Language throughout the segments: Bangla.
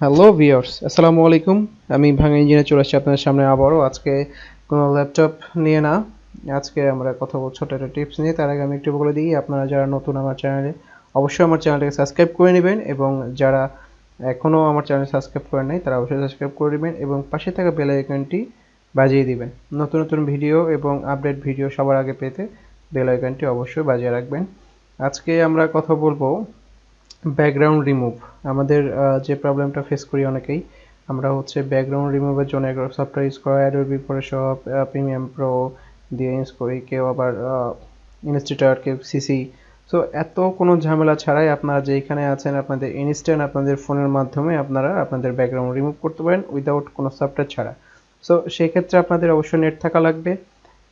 হ্যালো ভিউয়ার্স, আসসালামু আলাইকুম। আমি ভাঙা ইঞ্জিনিয়ার চলে আসছি আপনাদের সামনে আবারও। আজকে কোনো ল্যাপটপ নিয়ে না, আজকে আমরা কথা বলবো ছোট একটা টিপস নিয়ে। তার আগে আমি একটু বলে দিই, আপনারা যারা নতুন আমার চ্যানেলে, অবশ্যই আমার চ্যানেলটাকে সাবস্ক্রাইব করে নেবেন, এবং যারা এখনও আমার চ্যানেল সাবস্ক্রাইব করেন নাই তারা অবশ্যই সাবস্ক্রাইব করে নেবেন এবং পাশে থাকা বেল আইকনটি বাজিয়ে দিবেন। নতুন নতুন ভিডিও এবং আপডেট ভিডিও সবার আগে পেতে বেল আইকনটি অবশ্যই বাজিয়ে রাখবেন। আজকে আমরা কথা বলবো ব্যাকগ্রাউন্ড রিমুভ। আমাদের যে প্রবলেমটা ফেস করি অনেকেই, আমরা হচ্ছে ব্যাকগ্রাউন্ড রিমুভের জন্য একটা সফটওয়্যার ইউজ করা, অ্যাডোবি ফটোশপ, প্রিমিয়াম প্রো দিয়ে ইউজ করি, কেউ আবার ইনস্টিটার, কেউ সিসি। সো এত কোনো ঝামেলা ছাড়াই আপনারা যেখানে আছেন আপনাদের ইনস্ট্যান্ট আপনাদের ফোনের মাধ্যমে আপনারা আপনাদের ব্যাকগ্রাউন্ড রিমুভ করতে পারেন উইদাউট কোনো সফটওয়্যার ছাড়া। সো সেই ক্ষেত্রে আপনাদের অবশ্যই নেট থাকা লাগবে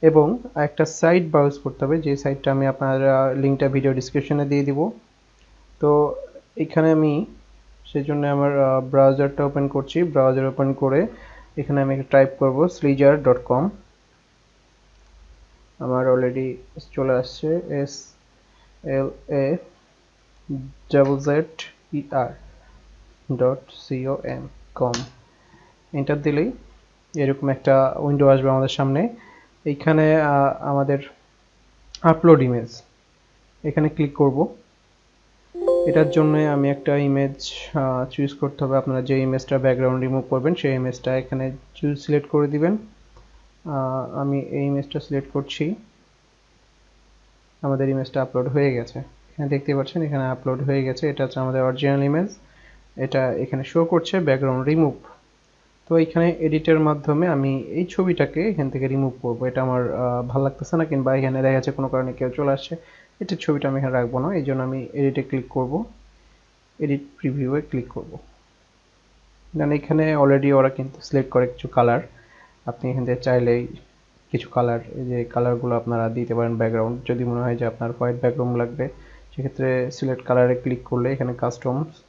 এবং একটা সাইট ব্রাউজ করতে হবে, যে সাইটটা আমি আপনার লিঙ্কটা ভিডিও ডিসক্রিপশনে দিয়ে দিব। তো এখানে আমি সেজন্য আমার ব্রাউজারটা ওপেন করছি। ব্রাউজার ওপেন করে এখানে আমি টাইপ করব sleezer.com। আমার অলরেডি চলে আসছে SLAZZER.com। এন্টার দিলেই এরকম একটা উইন্ডো আসবে আমাদের সামনে। এইখানে আমাদের আপলোড ইমেজ, এখানে ক্লিক করব। এটার জন্য আমি একটা ইমেজ চুজ করতে হবে। আপনারা যে ইমেজটা ব্যাকগ্রাউন্ড রিমুভ করবেন সেই ইমেজটা এখানে সিলেক্ট করে দিবেন। আমি এই ইমেজটা সিলেক্ট করছি। আমাদের ইমেজটা আপলোড হয়ে গেছে, এখানে দেখতে পাচ্ছেন এখানে আপলোড হয়ে গেছে। এটা হচ্ছে আমাদের অরিজিনাল ইমেজ, এটা এখানে শো করছে ব্যাকগ্রাউন্ড রিমুভ। তো এখানে এডিটের মাধ্যমে আমি এই ছবিটাকে এখান থেকে রিমুভ করব। এটা আমার ভালো লাগতেছে না, কিংবা এখানে দেখা যাচ্ছে কোনো কারণে কেউ চলে আসছে, এটার ছবিটা আমি এখানে রাখবো না। এই জন্য আমি এডিটে ক্লিক করব, এডিট প্রিভিউয়ে ক্লিক করব। দেন এখানে অলরেডি ওরা কিন্তু সিলেক্ট করে কিছু কালার, আপনি এখান থেকে চাইলেই কিছু কালার, এই যে কালারগুলো আপনারা দিতে পারেন। ব্যাকগ্রাউন্ড যদি মনে হয় যে আপনার হোয়াইট ব্যাকগ্রাউন্ড লাগবে, সেক্ষেত্রে সিলেক্ট কালারে ক্লিক করলে এখানে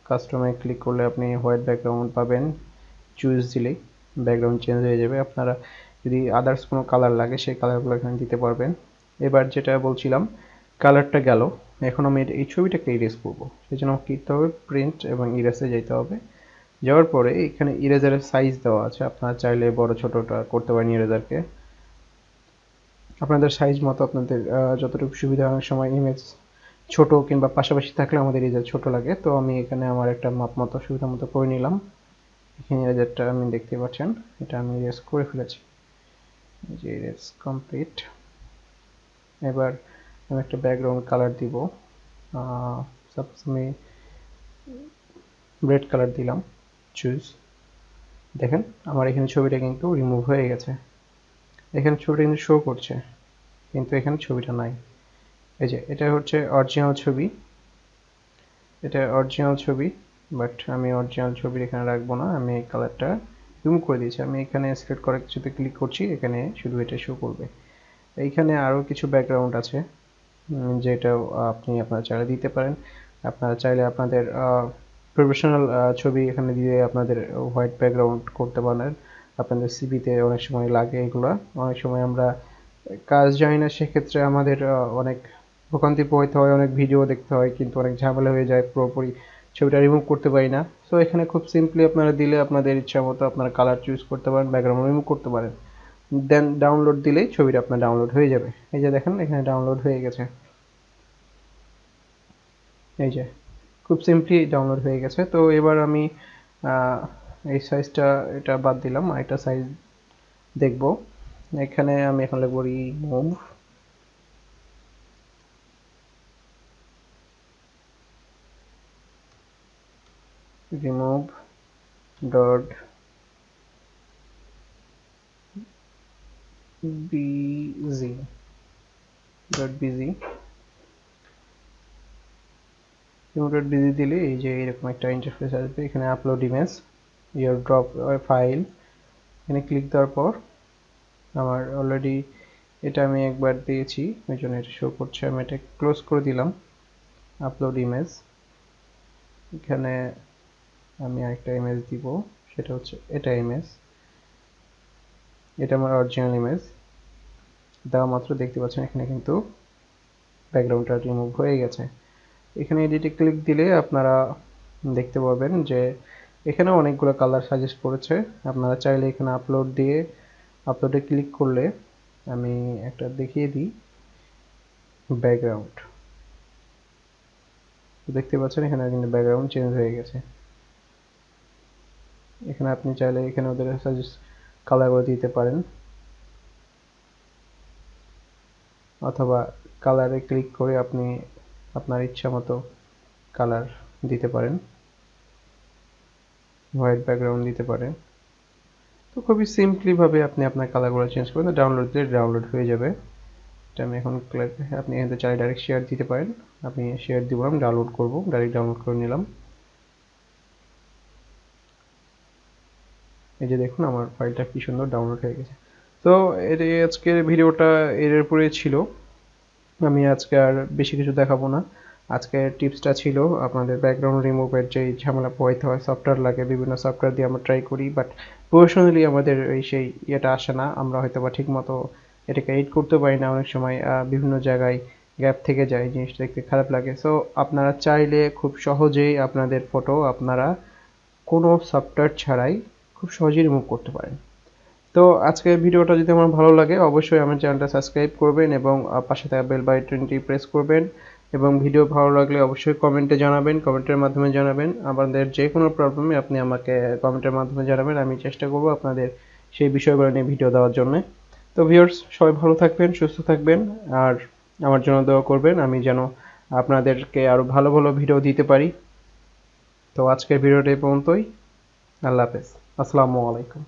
কাস্টমে ক্লিক করলে আপনি হোয়াইট ব্যাকগ্রাউন্ড পাবেন। চুজ দিলেই ব্যাকগ্রাউন্ড চেঞ্জ হয়ে যাবে। আপনারা যদি আদার্স কোনো কালার লাগে সেই কালারগুলো এখানে দিতে পারবেন। এবার যেটা বলছিলাম, কালারটা গেল, এখন আমি এই ছবিটাকে ইরেজ করব। সেই জন্য আমাকে করতে হবে প্রিন্ট এবং ইরেজে যেতে হবে। যাওয়ার পরে এখানে ইরেজারের সাইজ দেওয়া আছে, আপনারা চাইলে বড় ছোটটা করতে পারেন ইরেজারকে আপনাদের সাইজ মতো, আপনাদের যতটুকু সুবিধা। অনেক সময় ইমেজ ছোট কিংবা পাশাপাশি থাকলে আমাদের ইরেজার ছোট লাগে, তো আমি এখানে আমার একটা মাপ মতো সুবিধা মতো করে নিলাম। এখানে ইরেজারটা আমি দেখতে পাচ্ছেন, এটা আমি ইরেজ করে ফেলেছি। এই যে ইরেজ কমপ্লিট। এবার আমি একটা ব্যাকগ্রাউন্ড কালার দিব, সাপোজ আমি রেড কালার দিলাম, চুজ। দেখেন আমার এখানে ছবিটা কিন্তু রিমুভ হয়ে গেছে, এখানে ছবিটা কিন্তু শো করছে, কিন্তু এখানে ছবিটা নাই। এই যে এটা হচ্ছে অরিজিনাল ছবি, এটা অরিজিনাল ছবি, বাট আমি অরিজিনাল ছবি এখানে রাখবো না, আমি এই কালারটা রিমুভ করে দিয়েছি। আমি এখানে সিলেক্ট করে কিছুতে ক্লিক করছি, এখানে শুধু এটা শো করবে। এইখানে আরও কিছু ব্যাকগ্রাউন্ড আছে, যেটা আপনি আপনারা চাইলে দিতে পারেন। আপনারা চাইলে আপনাদের প্রফেশনাল ছবি এখানে দিয়ে আপনাদের হোয়াইট ব্যাকগ্রাউন্ড করতে পারেন। আপনাদের সিভিতে অনেক সময় লাগে এগুলা, অনেক সময় আমরা কাজ জানি না, সেক্ষেত্রে আমাদের অনেক ভোগান্তি পোহাইতে হয়, অনেক ভিডিও দেখতে হয়, কিন্তু অনেক ঝামেলা হয়ে যায়, পুরোপুরি ছবিটা রিমুভ করতে পারি না। সো এখানে খুব সিম্পলি আপনারা দিলে আপনাদের ইচ্ছা মতো আপনারা কালার চুজ করতে পারেন, ব্যাকগ্রাউন্ড রিমুভ করতে পারেন। দেন ডাউনলোড দিলেই ছবিটা আপনার ডাউনলোড হয়ে যাবে। এই যে দেখেন এখানে ডাউনলোড হয়ে গেছে, এই যে খুব সিম্পলি ডাউনলোড হয়ে গেছে। তো এবার আমি এই সাইজটা এটা বাদ দিলাম, আরেকটা সাইজ দেখব। এখানে আমি এখন লিখব রিমুভ ডট বিজি রিমুভ.bg দিলে এই যে এরকম একটা ইন্টারফেস আসবে। এখানে আপলোড ইমেজ, ইয়ার ড্রপ ফাইল, এখানে ক্লিক দেওয়ার পর আমার অলরেডি এটা আমি একবার দিয়েছি, ওই জন্য এটা শো করছে। আমি এটা ক্লোজ করে দিলাম। আপলোড ইমেজ, এখানে আমি আরেকটা ইমেজ দিব, সেটা হচ্ছে এটা ইমেজ, এটা আমার অরিজিনাল ইমেজ। দেওয়া মাত্র দেখতে পাচ্ছেন এখানে কিন্তু ব্যাকগ্রাউন্ডটা রিমুভ হয়ে গেছে। এখানে এডিটে ক্লিক দিলে আপনারা দেখতে পাবেন যে এখানে অনেকগুলো কালার সাজেস্ট করেছে, আপনারা চাইলে এখানে আপলোডে ক্লিক করলে আমি একটা দেখিয়ে দিই। ব্যাকগ্রাউন্ড দেখতে পাচ্ছেন, এখানে কিন্তু ব্যাকগ্রাউন্ড চেঞ্জ হয়ে গেছে। এখানে আপনি চাইলে এখানে ওদের সাজেস্ট কালারগুলো দিতে পারেন, অথবা কালারে ক্লিক করে আপনি আপনার ইচ্ছা মতো কালার দিতে পারেন, হোয়াইট ব্যাকগ্রাউন্ড দিতে পারেন। তো খুবই সিম্পলি ভাবে আপনি আপনার কালারগুলো চেঞ্জ করবেন, ডাউনলোড দিলে ডাউনলোড হয়ে যাবে। এটা আমি এখন আপনি এখানে চাইলে ডাইরেক্ট শেয়ার দিতে পারেন। আপনি শেয়ার দিব, আমি ডাউনলোড করব, ডাইরেক্ট ডাউনলোড করে নিলাম। এই যে দেখুন আমার ফাইলটা কি সুন্দর ডাউনলোড হয়ে গেছে। তো আজকের ভিডিওটা এর উপরে ছিল। আমি আজকে আর বেশি কিছু দেখাবো না। আজকের টিপসটা ছিল আপনাদের ব্যাকগ্রাউন্ড রিমুভের যে ঝামেলা পোহাইতে হয়, সফটওয়্যার লাগে, বিভিন্ন সফটওয়্যার দিয়ে আমরা ট্রাই করি, বাট প্রফেশনালি আমাদের সেই ইয়েটা আসে না। আমরা হয়তো বা ঠিক মতো এটাকে এডিট করতে পারি না, অনেক সময় বিভিন্ন জায়গায় গ্যাপ থেকে যায়, জিনিসটা দেখতে খারাপ লাগে। সো আপনারা চাইলে খুব সহজেই আপনাদের ফটো আপনারা কোনো সফটওয়্যার ছাড়াই খুব সহজেই রিমুভ করতে পারেন। তো আজকের ভিডিওটা যদি আমার ভালো লাগে অবশ্যই আমার চ্যানেলটা সাবস্ক্রাইব করবেন এবং পাশে থাকা বেল বাটনটি প্রেস করবেন, এবং ভিডিও ভালো লাগলে অবশ্যই কমেন্টে জানাবেন, কমেন্টের মাধ্যমে জানাবেন। আপনাদের যে কোনো প্রবলেমে আপনি আমাকে কমেন্টের মাধ্যমে জানাবেন, আমি চেষ্টা করব আপনাদের সেই বিষয়গুলো নিয়ে ভিডিও দেওয়ার জন্য। তো ভিউয়ার্স, সবাই ভালো থাকবেন, সুস্থ থাকবেন, আর আমার জন্য দোয়া করবেন আমি যেন আপনাদেরকে আরো ভালো ভালো ভিডিও দিতে পারি। তো আজকের ভিডিওটা এই পর্যন্তই। আল্লাহ হাফেজ, আসসালামু আলাইকুম।